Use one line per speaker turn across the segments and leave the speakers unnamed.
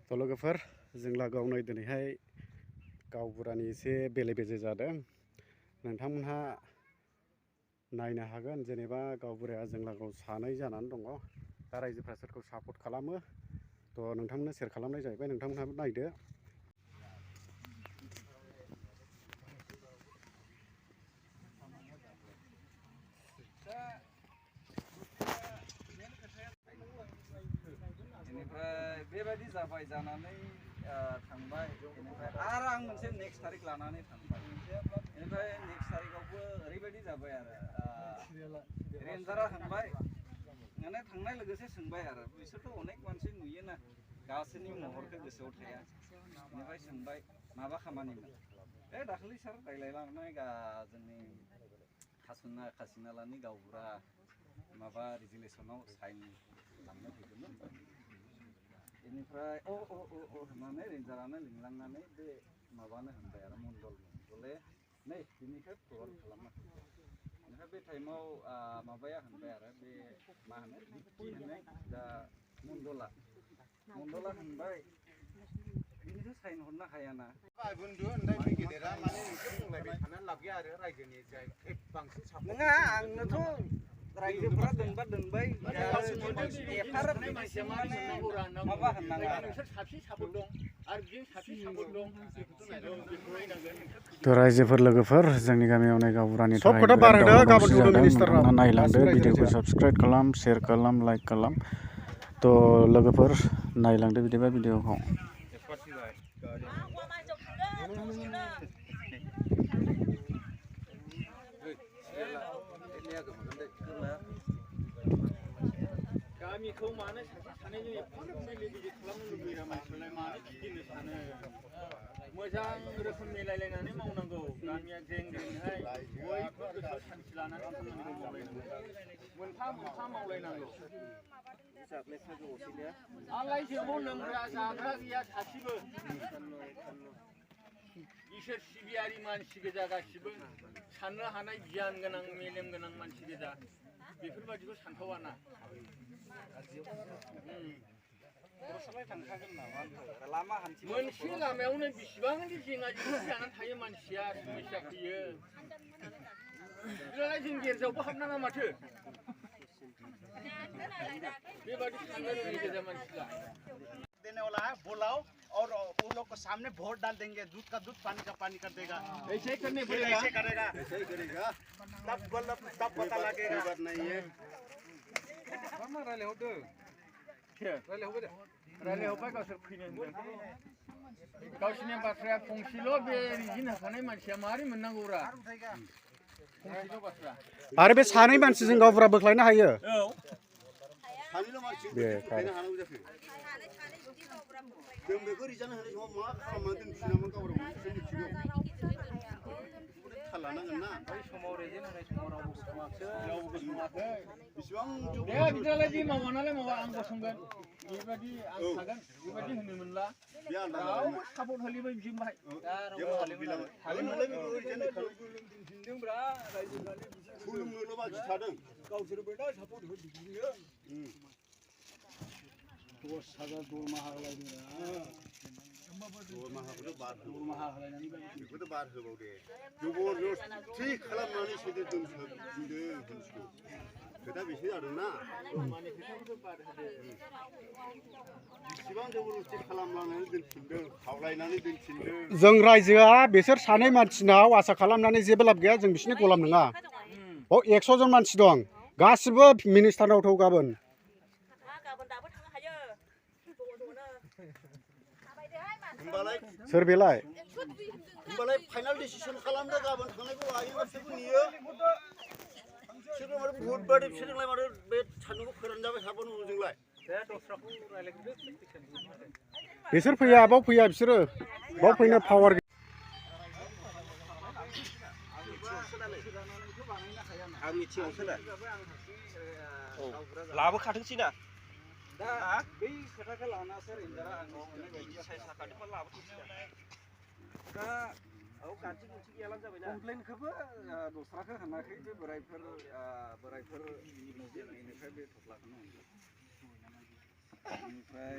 थ' लोगोफोर जों लागोआव नै दिनैहाय गावबुरानि एसे बेले बेजे जादों। नोंथांमोनहा नायनो हागोन जेनेबा गावबुराया जों लागोआव सानै जानानै दङ। दा रायजोफ्रा सोरखौ सापर्ट खालामो थ' नोंथांमोननो शेयार खालामनाय जाहैबाय, नोंथांमोनहाबो नायदो।
बेनिफ्राय बेबायदि जाबाय जानानै थांबाय। बेनिफ्राय आरो आं मोनसे नेक्स्ट थारिख लानानै थांबाय। बेनिफ्राय नेक्स्ट थारिखआवबो ओरैबायदि जाबाय आरो रेन्जारा थांबाय माने थांनाय लोगोसे सोंबाय आरो बिसोरथ' अनेक मानसि नुयोना गासैनि महरखौ गोसोआव थाया। बेनिफ्राय सोंबाय माबा खामानिमोन दाखालि सार रायज्लायलांनाय जोंनि खासिनालानि गावबुरा माबा रेजुलेसनाव साइन खालामनो फैदोंमोन। बेनिफ्राय होननानै रेन्जारानो लिंलांनानै बे माबानो होनबाय आरो मण्डले नै दिनैखौ प्रग्राम खालामना होबाय। बेनिफ्राय बे टाइमाव माबाया होनबाय आरो बे मा होनो बिक्कि होननाय दा मण्डला होनबाय बिनिखौ साइन हरनो हायाना। नङा आंनोथ' रायजोफोरा दोनबा दोनबाय माबा होननाङा
थ' रायजोफोर लोगोफोर जोंनि गामियाव नै गावबुरानि थाखाय दावराव-दावसि जादों। नोंथांमोना नायलांदो, भिडिअखौ साबस्क्राइब खालाम, शेयार खालाम, लाइक खालाम। थ' लोगोफोर नायलांदो बिदिबा भिडिअखौ।
गामिखौ मानो सासे सानैजों एफाग्राब बेले-बेजे खालामनो लुबैयो मानसिफोरालाय मानो गिदिंनो सानो? मोजां रोखोम मिलायलायनानै मावनांगौ। गामिया ग्रें-ग्रेंहाय बयबो गोसोआव सान्थि लानानै खामानिखौ मावलायनांगौ, मोनफा-मोनफा मावलायनांगौ। आलाय-जोबाव लोंग्रा जाग्रा गैया सासेबो। इसोर सिबियारि मानसि गोजा गासिबो, साननो हानाय गियान गोनां मेलेम गोनां मानसि गोजा। बेफोरबायदिखौ सानथावाना। मोनसे लामायावनो बेसेबांदि जेंना-जेंसि जानानै थायो मानसिया, समस्या फैयो। बिदिब्लालाय जों गिर्जायावबो हाबनाङा माथो? बेबायदि साननो रोङै गोजा मानसिफ्रा।
देने वाला है बुलाओ और उन लोग को सामने वोट डाल देंगे, दूध का दूध पानी का पानी कर देगा।
ऐसे ही करने पड़ेगा,
ऐसे करेगा, तब पता लगेगा। बात नहीं है
रायलायहरबाय गावसोर फैनो होनदों। गावसोरनि बाथ्राया फंसेल' बे रिजिन होखानाय मानसिया मारै मोननांगौरा? फंसेल' बाथ्रा।
आरो बे सानै मानसिजों गावबुरा बोख्लायनो हायो?
औ।
सानैल' मानसि
बे
बोख्लायनो हानांगौ जाखो? जों बेखौ रिजाइन होनाय समाव मा खालामनानै दोनफिनामोन गावबुराखौ बिसोर मिथिगौ। थाल लानांगोन ना।
बै समाव रेजेन होनाय समाव रावबो गसङाखै।
बिसिबां
दे बिदिब्लालाय जे मावा नालाय मावा, आं गसंगोन। बेबायदि आं थागोन, बेबायदि होनो मोनला। रावबो सापर्ट होलिबाय बिजों बाहाय।
खुलुमनोल' बाखि थादों।
गावसोरबो दा सापर्ट होदियो। 10,000 दरमाहा होलायदोंना।
दरमाहाखौथ' बाद हो।
दरमाहा होलायनानै
बेखौथ' बाद होबाव दे। जबरदस्ति खालामनानै सोदो दोनदों मानसिखौ। खोथा बेसो जादोंना।
दरमाहानि खोथाखौथ' बाद होदो।
बिसिबां जबरदस्ति खालामनानै दोनफिनदों, खावलायनानै दोनफिनदों।
जों रायजोआ बिसोर सानै मानसिनाव आसा खालामनानै जेबो लाब गैया, जों बिसोरनि गलाम नङा। 100 जन मानसि दं, गासिबो मिनिस्टारनाव थौ गाबोन। सोर बेलाय?
होमबालाय फाइनाल डिसिसन खालामदो, गाबोन थांनायखौ लायो बिसोरबो नेयो। बिसोरबो माथो भट बादि बिसोरजोंलाय माथो बे सान्दुंखौ फोरानजाबाय थाबानो जोंलाय।
बिसोर फैया, बाव फैया बिसोरो। बाव फैनो पावार गैया।
आं मिथिङावसो ना।
लाबोखाथोंसै ना। दा बै खोथाखौ लानासो रेन्जारा आंनो सोंनाय बायदि साइज जाखादोंबा लाबोथोंसै दा औ गान्थि गुन्थि गैयाब्लानो जाबाय ना। कमप्लेनखौबो दस्राखौ होनाखै, बे बोरायफोर बेनिफ्राय बे थफ्लाखौनो होनदों। बेनिफ्राय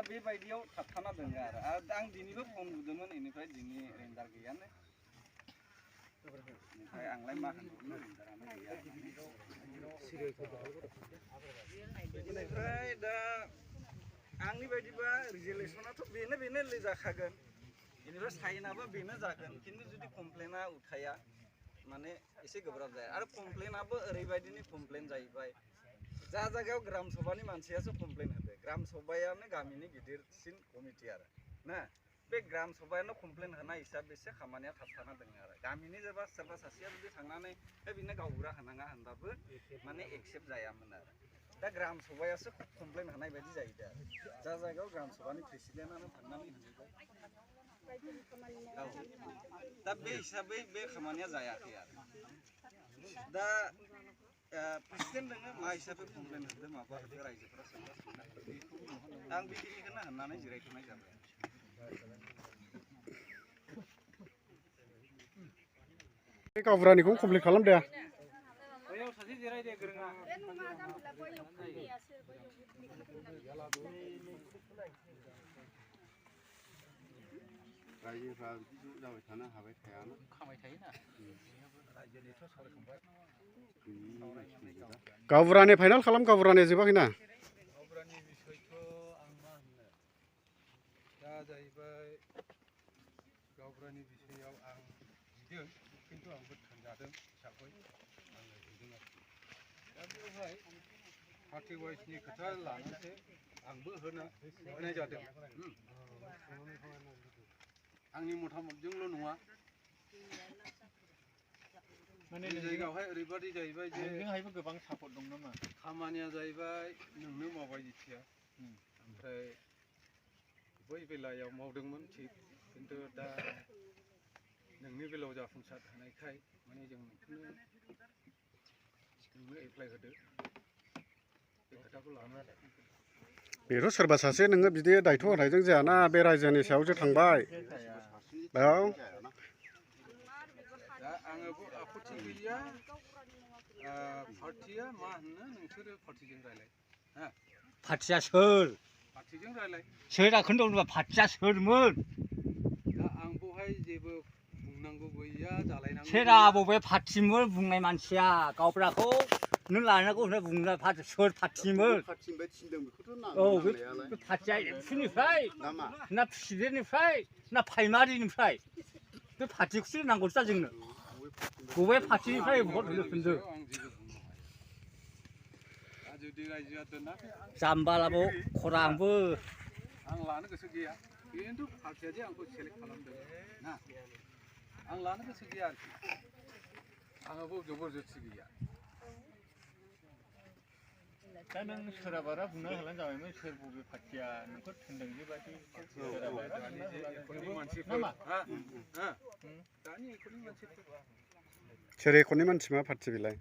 बेबायदियाव थाबथाना दङ आरो आं दिनैबो फन बुदोंमोन बेनिफ्राय दिनै रेन्जार गैयानो ओमफ्राय आंलाय मा होनबावनो रेन्जारानो गैया बेनिफ्राय दा आंनि बायदिबा रिजुलेसनाथ' बेनो जाखागोन बेनिफ्राय साइनाबो बेनो जागोन खिन्थु जुदि कमप्लेना उठाया माने एसे गोब्राब जाया आरो कमप्लेनाबो ओरैबायदिनि कमप्लेन जाहैबाय जा जायगायाव ग्राम सभानि मानसियासो कमप्लेन होदो ग्राम सभायानो गामिनि गिदिरसिन कमिटि आरो ना बे ग्राम सभायानो कमप्लेन होनाय हिसाबैसो खामानिया थाबथाना दङ आरो गामिनि सोरबा सासेया जुदि थांनानै बिनो गावबुरा होनाङा होनबाबो माने एक्सेप्ट जायामोन आरो दा ग्राम सभायासो कमप्लेन होनाय बायदि जाहैदो आरो जा जायगायाव ग्राम सभानि प्रेसिडेन्टआनो थांनानै होजोबबाय दा बे हिसाबै बे खामानिया जायाखै आरो दा प्रेसिडेन्ट दोङो मा हिसाबै कमप्लेन होदो माबा होदो रायजोफोरा सोंबा आं बिदिखौनो होननानै जिरायथ'नाय जाबाय
बे गावबुरानिखौ कमप्लिट खालामदो
बैयाव सासे जिरायदो गोरोङा
रायजोफ्रा बिदि जाबाय थानो हाबाय थायाना
खामाय थायोना रायजोनिथ' सावरायखांबाय
गावबुरानि फाइनाल खालाम गावबुरानिया जोबाखैना
गावबुरानि बिसयथ' आं मा होननो दा जाहैबाय गावबुरानि बिसयाव आं बिदों खिन्थु आंबो थांजादों हिसाबै आङो बिदों आरोखि दा बेवहाय पार्टि वाइसनि खोथा लानानैसो आंबो होनाय जादों आंनि मतामतजोंल' नङा माने जायगायावहाय ओरैबादि जाहैबाय जे
नोंजोंहायबो गोबां सापर्ट दं नामा
खामानिया जाहैबाय नोंनो मावबाय जेथिया ओमफ्राय बै बेलायाव मावदोंमोन थिग खिन्थु दा नोंनि बेलायाव जाफुंसार होनायखाय माने जों नोंनो एप्लाइ होदो बे खोथाखौ लानानै
बेथ' सोरबा सासे नोङो बिदि दायथ' होनायजों जायाना बे रायजोनि सायावसो थांबाय औ
दा आङो आपत्ति गैया पार्टिया मा होनो नोंसोरो पार्टिजों रायलाय हा
पार्टिया सोर
पार्टिजों रायलाय
सोर दाखोन दं पार्टिया सोरमोन
दा आं बेवहाय जेबो बुंनांगौ गैया जालायनांगौ
सोरा बबे पार्टिमोन बुंनाय मानसिया गावबुराखौ नों लानांगौ होनना बुंना सोर पार्टिमोन औ बे पार्टिया एबसुनिफ्राय ना प्रेसिडेन्टनिफ्राय ना प्राइमारिनिफ्राय बे पार्टिखौसो नांगौ दा जोंनो बबे पार्टिनिफ्राय भट होनो थिनदों जाम्बालाबो खरांबो
आं लानो गोसो गैया खिन्थु पार्टिया जे आंखौ सेलेक्ट खालामदों ना आं लानो गोसो गैया आरोखि आंहाबो जबरदस्ति गैया
दा नों सोरहाबारा बुंना होलानो जाबायमोन सोर बबे पार्टिया नोंखौ थिनदों बेबायदि
सोर एकरनि मानसि मा पार्टि बेलाय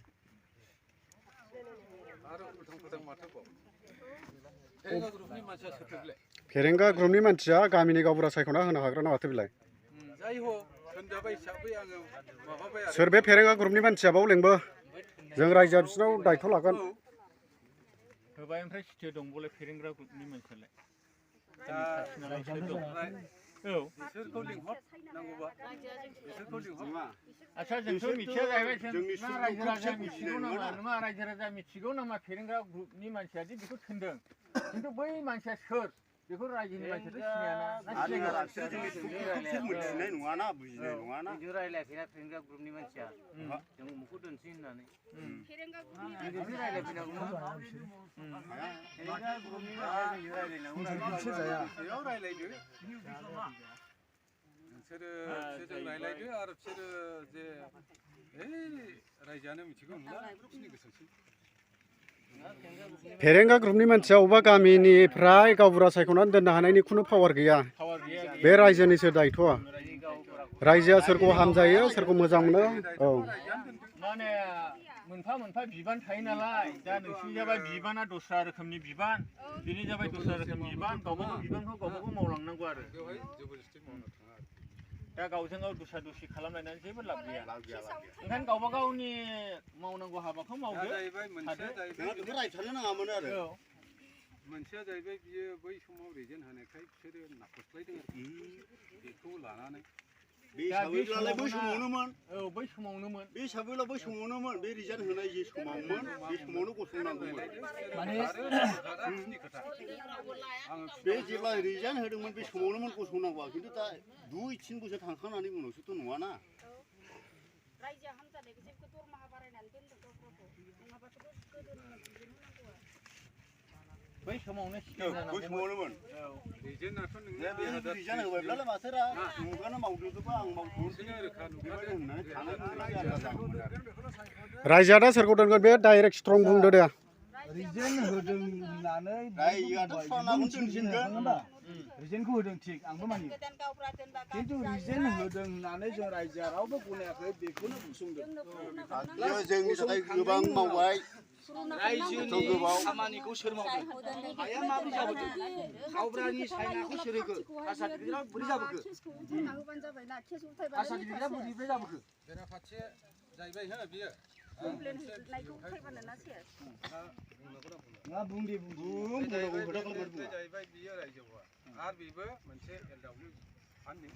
आरो उल्थां फाल्थां माथोबाव फेरेंगा ग्रुपनि मानसिया सोरथोलाय
फेरेंगा ग्रुपनि मानसिया गामिनि गावबुरा सायख'ना होनो हाग्रा ना माथो बेलाय
जाय हक होनजाबाय हिसाबै आङो माबाबाय आरो
सोर बे फेरेंगा ग्रुपनि मानसिया बाव लेंबो जों रायजोआ बिसिनाव दायथ' लागोन
होबाय ओमफ्राय सिटियाव दं बले फेरेंग्रा ग्रुपनि मानसियालाय औ
बिसोरखौ लिंहर नांगौबा बिसोरखौ लिंहर
आच्छा जोंथ' मिथिया जाहैबाय ना रायजो राजा मिथिगौ नामा नङा रायजो राजा मिथिगौ नामा फेरेंग्रा ग्रुपनि मानसियादि बेखौ थिनदों खिन्थु बै मानसिया सोर बेखौ रायजोनि मानसियाथ'
मिथिनाय नङाना बुजिनाय नङाना
रायलायाखैना फेरेंगा ग्रुपनि मानसिया जों उमुखौ दोनसै होननानै फेरेंगा ग्रुपनि रायलायफैनांगौमोन फेरेंगा ग्रुपनि मानसिया रायलायनांगौ
रायलायदो नोंसोरो बिसोरजों रायलायदो आरो बिसोरो जे रायजोआनो मिथिगौ नङा बिसोरनि गोसोसै
फेरेंगा ग्रुपनि मानसिया अबेबा गामिनिफ्राय गावबुरा सायख'नानै दोननो हानायनि खुनु पावार गैया बे रायजोनिसो दायथ'आ रायजोआ सोरखौ हामजायो सोरखौ मोजां मोनो औ
माने मोनफा मोनफा बिबान थायो नालाय दा नोंसिनि जाबाय बिबाना दस्रा रोखोमनि बिबान बिनि जाबाय दस्रा रोखोमनि बिबान गावबागाव बिबानखौ गावबागाव मावलांनांगौ आरो
बेवहाय जबरदस्ति मावनो थाङा
दा गावजों गाव दस्रा दस्रि खालामलायनानै जेबो लाब गैया ओंखायनो गावबा गावनि मावनांगौ हाबाखौ मावदो
जाहैबाय मोनसेया जाहैबाय
बिदि रायथारनो नाङामोन आरो
मोनसेया जाहैबाय बियो बै समाव रिजेन होनायखाय बिसोरो नाखसलायदों आरोखि बेखौ लानानै
बे हिसाबैब्लालाय बै समावनोमोन
औ बै समावनोमोन
बे हिसाबैब्ला बै समावनोमोन बे रिजाइन होनाय जे समावमोन बे समावनो गसंनांगौमोन बे जेब्ला रिजाइन होदोंमोन बे समावनोमोन गसंनांगौआ खिन्थु दा 2-3 बोसोर थांखांनानै उनावसोथ' नङाना
रायजोआ हामजानायखौ जेबो दरमाहा बारायनानै दोनदों गावबागाव नङाबाथ' गोदोनि
बै समावनो
बै समावनोमोन
रिजेनाथ'
रिजाइन होबायब्लालाय माथोरा नोंथाङानो मावदोंबा आं मावथ'नोसै बेबायदि होननानै थानाय
रायजोआ दा सोरखौ दोनगोन बे डाइरेक्ट स्ट्रं बुंदो दे
रिजेन होदों होननानै
रायजोआथ' सानाखौनो दोनफिनगोन
रिजेनखौ होदों थिग आंबो मानियो खिन्थु रिजेन होदों होननानै जों रायजोआ रावबो गनायाखै बेखौनो बुंसंदों
जोंनि थाखाय गोबां मावबाय
रायजोनि खामानिखौ सोर मावदों हाया माबोरै जाबोदों गावब्रानि सायनाखौ सोर होखो आसाम बोरै जाबोखो आसाम बोरै जाबोखो
बेराफारसे जाहैबाय हो बियो
मा बुंदे बुं
जाहैबाय बियो रायजोआ आरो बेबो मोनसे एलडब्लिउ फान्डनि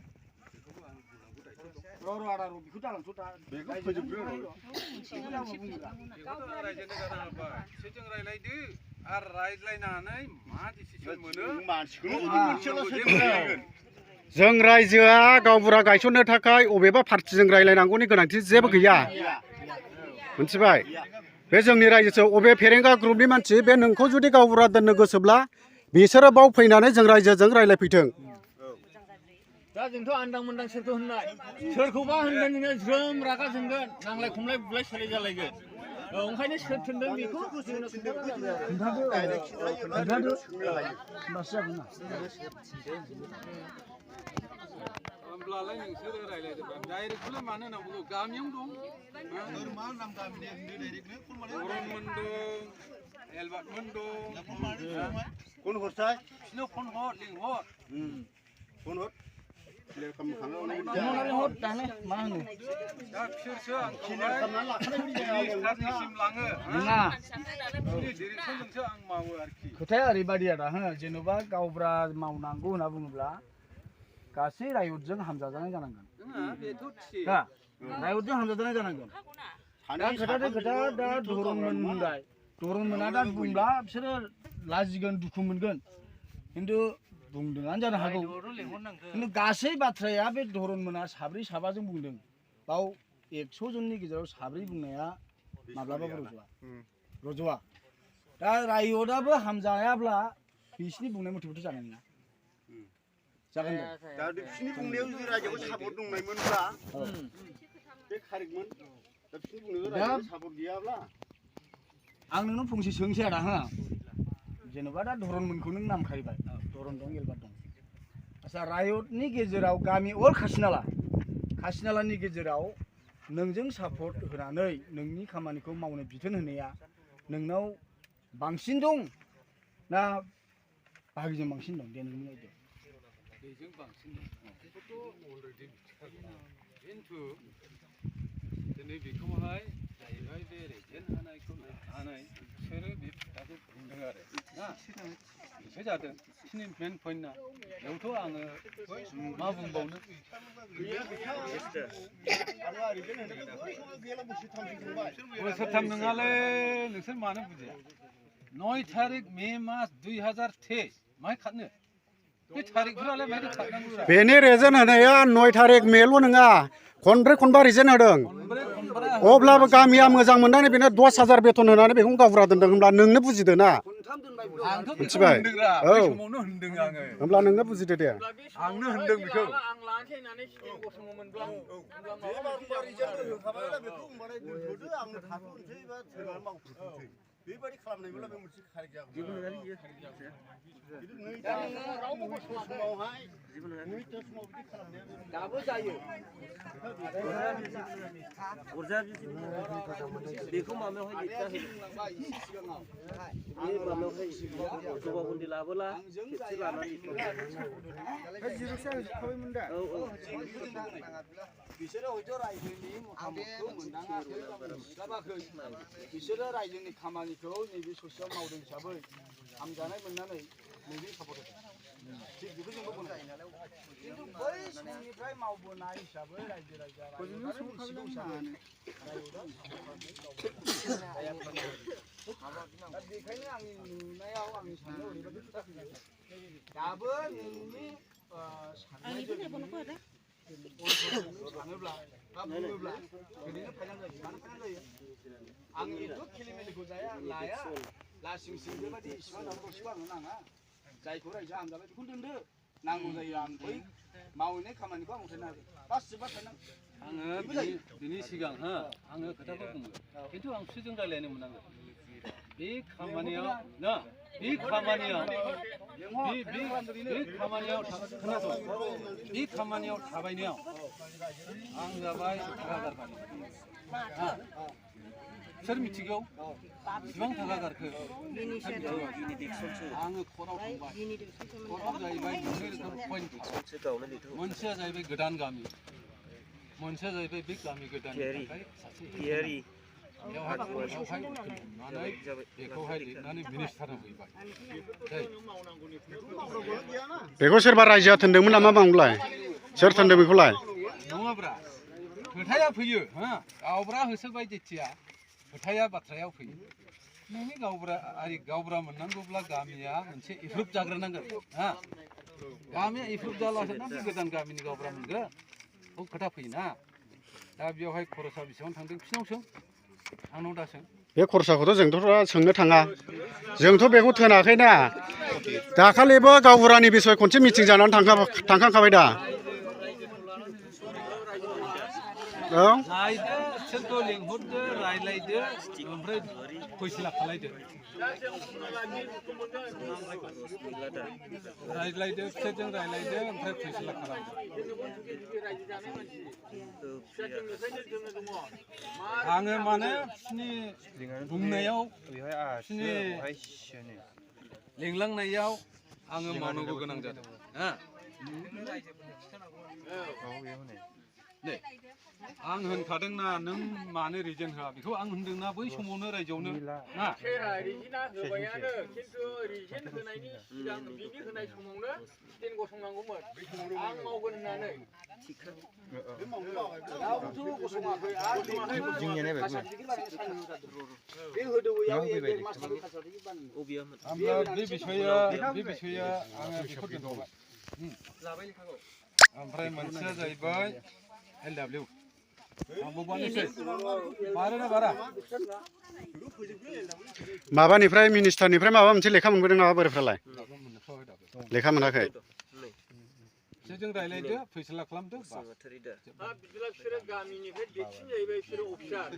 बेखौबो आं बुंनांगौ दायथ' दं
र' आदा र' बेखौ दालांथ' दा
बेखौ फोजोबग्रो
बेखौथ' रायजोनि गारा होबाय बिसोरजों रायलायदो आरो रायज्लायनानै मा डिसिसन मोनो
जों रायजोआ गावबुरा गायसननो थाखाय अबेबा पार्टिजों रायलायनांगौनि गोनांथि जेबो गैया मिथिबाय बे जोंनि रायजोसो अबे फेरेंगा ग्रुपनि मानसि बे नोंखौ जुदि गावबुरा दोननो गोसोब्ला बिसोरो बाव फैनानै जों रायजोजों रायलायफैथों
दा जोंथ' आन्दां मोन्दां सोरखौ होननाय सोरखौबा होनगोन नोङो ज्रोम रागा जोंगोन नांलाय खमलाय बुलाय सोलाय जालायगोन ओंखायनो सोर थोनदों बेखौ
होमब्लालाय नोंसोरो रायलायदोंबा डाइरेक्टखौलाय मानो होनांगौ गामियाव दं मा नाम गामिनि अरनमोन दं एलबार्टमोन दं
फन हरसाय
बिसिनाव फन हर लिंहर
फन हर क्लियार खालामखांनानै
हर दानो मा होनो
दा बिसोरसो आंखौहाय लाङो
नङा
डिरेक्सनजोंसो आं मावो आरोखि
खोथाया ओरैबायदि आदा हो जेन'बा गावब्रा मावनांगौ होनना बुङोब्ला गासै रायजोजों हामजाजानाय जानांगोन
बेथ' थिग
दा रायजोजों हामजाजानाय जानांगोन दा खोथा दा धरनमोन होनबाय धरनमोना दा बुंब्ला बिसोरो लाजिगोन दुखु मोनगोन खिन्थु बुंदोंआनो जानो हागौ खिन्थु गासै बाथ्राया बे धरनमोना 4-5जों बुंदों बाव 100 जननि गेजेराव 4 बुंनाया माब्लाबाबो रज'आ दा रायजोआबो हामजायाब्ला बिसिनि बुंनाय मथेबोथ' जानाय नङा जागोन
दा बिसिनि बुंनायाव जुदि रायजोआव सापर्ट दंनायमोनब्ला बे कारेक्टमोन दा बिसिनि बुंनायाव रायजोआव सापर्ट गैयाब्ला
आं नोंनाव फंसे सोंसै आदा हो जेनेबा दा धरनमोनखौ नों नामखारिबाय धरन दं एलबार दं आच्छा रायजोनि गेजेराव गामि अल खासिनालानि गेजेराव नोंजों सापर्ट होनानै नोंनि खामानिखौ मावनो बिथोन होनाया नोंनाव बांसिन दं ना बाहागिजों बांसिन दं दे नोंनि आयदायाव
बेजों बांसिन बेखौथ' अलरेडि मिथिखागौ खिन्थु दिनै बेखौहाय जाहैबाय बे रिजेन होनायखौ लानानै बिसोरो बे खोथाखौ बुंदों आरो ना बिसोर जादों बिसोरनि मेन पइन्टआ बेयावथ' आङो मा बुंबावनो बोसोरथाम नङालै नोंसोर मानो बुजिया 9 तारिख मे मास 2023 माहाय खारनो बे तारिखफोरालाय माहाय खारनांगौ
बेनि रिजेन होनाया 9 तारिख मेल' नङा खनब्रै खनबा रिजेन होदों अब्लाबो गामिया मोजां मोननानै बेनो 10,000 बेथन होनानै बेखौ गावबुरा दोनदों होनब्ला नोंनो बुजिदो ना मिथिबाय औ होनब्ला नोंनो बुजिदो दे
आंनो होनदों बेखौ
आं लानोसै होननानै सिगां गसङोमोनब्ला
बेबायदि खालामनायब्ला बे मोनसे कारेक्ट जागौमोन
दाबो जायो बेखौ माबायावहाय बे माबायावहाय जबा गुन्दि लाबोला खेबसे लानानै
बिसोरो हयथ' रायजोनि मतामतखौ मोनदाङाखै बिसोरो रायजोनि खामानिखौ नैबे ससेयाव मावदों हिसाबै हामजानाय मोननानै नैबे सापर्ट होदों थिग बेखौ जोंबो बुंनो खिन्थु बै समनिफ्राय मावबोनाय हिसाबै रायजो राजा मिथिगौ हिसाबै दा बेखायनो आंनि नुनायाव आंनि साननायाव ओरैबायदि खोथा फैयो दाबो नोंनि साननायजों सानोब्ला बा बुङोब्ला ओरैनो फाइनाल जायो मानो फाइनाल जायो आं एथ' खेलिमेलिखौ लाया लासिं सिं बेबायदि इसिबां नांगौ इसिबां आंनो नाङा जायखौ रायजो हामजाबाय बेखौ दोनदो नांगौ जायो आं बै मावनाय खामानिखौ आं उथायनो हागोन बास जोबबा फाइनाल
आङो बिनि सिगां हो आङो खोथाखौ बुङो खिन्थु आं बिसोरजों रायज्लायनो मोननांगोन बे खामानियाव ना बे खामानियाव बे खामानियाव थाबायनायाव आं जाबाय सोर मिथिगौ बेसेबां थाखा गारखो आङो कर्टआव थांबाय कर्टआव जाहैबाय मोननै रोखोम पइन्ट मोनसेया जाहैबाय गोदान गामि मोनसेया जाहैबाय बे गामि गोदाननि थाखाय सासे बेखौहाय लिरनानै मिनिस्टारनो हैबाय
बेखौ सोरबा रायजोआ थोनदोंमोन नामा बांलाय सोर थोनदों बेखौलाय
नङाब्रा खोथाया फैयो हा गावब्रा होसोबाय जेथिया खोथाया बाथ्रायाव फैयो नोंनि गावब्रा मोननांगौब्ला गामिया मोनसे एप्रुभ जाग्रोनांगोन हा गामिया एप्रुभ जालासो ना बे गोदान गामिनि गावब्रा मोनगोन बेखौ खोथा फैयोना दा बेयावहाय खरसा बेसेबां थांदों बिसिनाव सों आंनाव दा सों
बे खरसाखौथ' जोंथ' सोंनो थाङा जोंथ' बेखौ थोनाखैना दाखालिबो गावबुरानि बिसय खनसे मिटिं जानानै थांखांखाबाय दा औ
लायदो सोरखौ लिंहरदो रायलायदो ओमफ्राय फैसला खालायदो रायज्लायदो बिसोरजों रायलायदो ओमफ्राय फैसला खालामदो आङो माने बिसिनि बुंनायाव बिसिनि लिंलांनायाव आङो मावनांगौ गोनां जादों हा दे आं होनखादोंना नों मानो रिजेन होआ बेखौ आं होनदोंना बै समावनो रायजोआवनो ना
रिजेना होबायानो खिन्थु रिजेन होनायनि सिगां बिनि होनाय समावनो स्टेन गसंनांगौमोन आं मावगोन होननानै
रावबोथ' गसङाखै आरो बे होदौयाव एक मास थांनो सार्टिफिकेट बानायो
बे बिसया आङो बेखौ दोनथ'बाय ओमफ्राय मोनसेया जाहैबाय LW आंबो बानोसै बारोना बारा
माबानिफ्राय मिनिस्टारनिफ्राय माबा मोनसे लेखा मोनबोदों नामा बोरैफ्रालाय लेखा मोनाखै
बिसोरजों रायलायदो फैसला खालामदो
बिदिब्ला बिसोरो गामिनिफ्राय देरसिन जाहैबाय बिसोरो अफिसार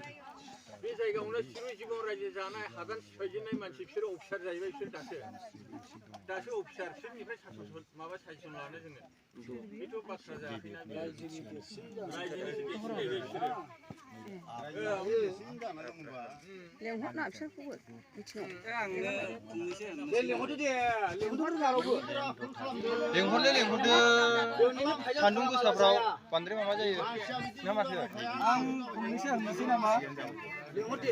बे जायगायावनो सिरु जिबन रायजो जानाय हादान सिफायजेननाय मानसि बिसोरो अफिसार जाहैबाय बिसोर दासो अफिसार बिसोरनिफ्राय माबा सायसन लानो जोङो बेथ' बाथ्रा जायाखैना रायजोनि देरसिन जाहैबाय बिसोरो
लेंहरना बिसोरखौबो
लेंहरदो दे लेंहरदो
लेंहरदो सान्दुं गोसाफ्राव बांद्राय माबा जायो ना माथो
आं फंनैसो होननोसै नामा लेंहरदो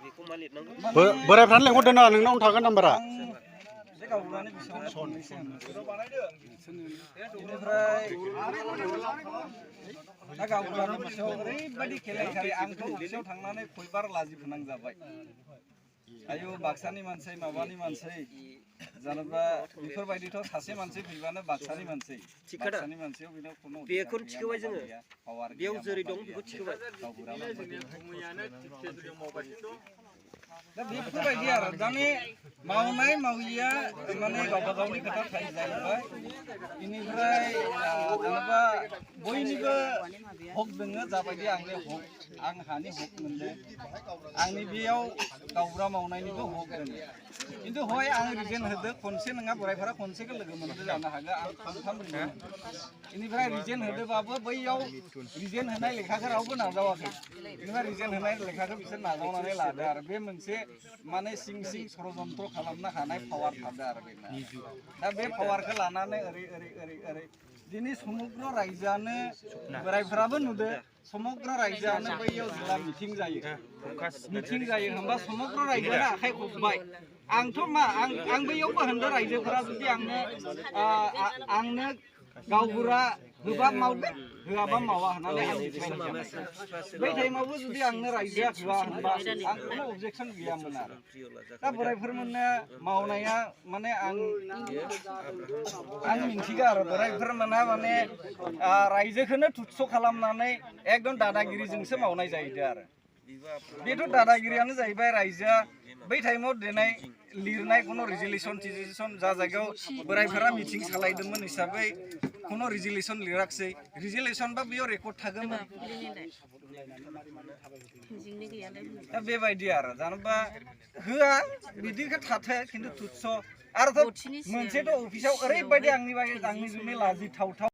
बेखौ मा लिरनांगौ
बोरायफ्रानो लेंहरदों ना नोंनावनो थागोन नाम्बारा
गावनानै बेसेबां सननैसो बेनिफ्राय दा गावबुरानि बिसयाव ओरैबायदि केलेंकारि आंथ' बिसयाव थांनानै खयबार लाजिफोनांजाबाय आयु बाक्सानि मानसि माबानि मानसि जेनेबा बेफोरबायदिथ' सासे मानसि फैबानो बाक्सानि मानसि बाक्सानि मानसियाव बेनाव खुनु
बेखौ थिखोबाय जोङो बेयाव जेरै दं बेखौ थिखोबाय
गावबुरायानो मावगासिनो दं
दा बेफोरबायदि आरो दानि मावनाय माविया माने गावबा गावनि खोथा थायो जाहैबाय बेनिफ्राय जेनेबा बयनिबो हक दोङो जाबायदि आंनि हक आं हानि हक मोनदों आंनि बेयाव गावबुरा मावनायनिबो हक दोङो खिन्थु हय आं रिजेन होदो खनसे नङा बोराइफोरा खनसेखौ लोगो मोनदो जानो हागौ आं थाम रिजेन बेनिफ्राय रिजेन होदोबाबो बैयाव रिजेन होनाय लेखाखौ रावबो नाजावाखै बेनिफ्राय रिजेन होनाय लेखाखौ बिसोर नाजावनानै लादो आरो बे मोनसे माने सिं सिं षড়यन्त्र खालामनो हानाय पावार थादो आरो बेना दा बे पावारखौ लानानै ओरै ओरै ओरै ओरै दिनै समग्र रायजोआनो बोराइफोराबो नुदो समग्र रायजोआनो बैयाव जेब्ला मिथिं जायो होमबा समग्र रायजोआनो आखाइ खबबाय आंथ' मा आं बैयावबो होनदों रायजोफोरा जुदि आंनो गावबुरा होबा मावदो होआबा मावा होननानै आं बै टाइमावबो जुदि आंनो रायजोआ होआ होनबा आं खुनु अबजेक्सन गैयामोन आरो दा बोराइफोरमोननो मावनाया माने आं मिन्थिगौ आरो बोराइफोरमोना माने रायजोखौनो तुच्छ खालामनानै एकदम दादागिरिजोंसो मावनाय जाहैदों आरो बेथ' दादागिरियानो जाहैबाय रायजोआ बै टाइमाव दिनै लिरनाय खुनु रिजलिउसन जा जायगायाव बोराइफोरा मिटिं सालायदोंमोन हिसाबै खुनु रिजलिउसन लिराखिसै रिजलिउसन बा बेयाव रेकर्ड थागोन दा बेबायदि आरो जेनेबा होआ बिदिखौ थाथो खिन्थु तुच्छ आरोथ' मोनसेथ' अफिसाव ओरैबायदि आंनि जुनै लाजिथावथाव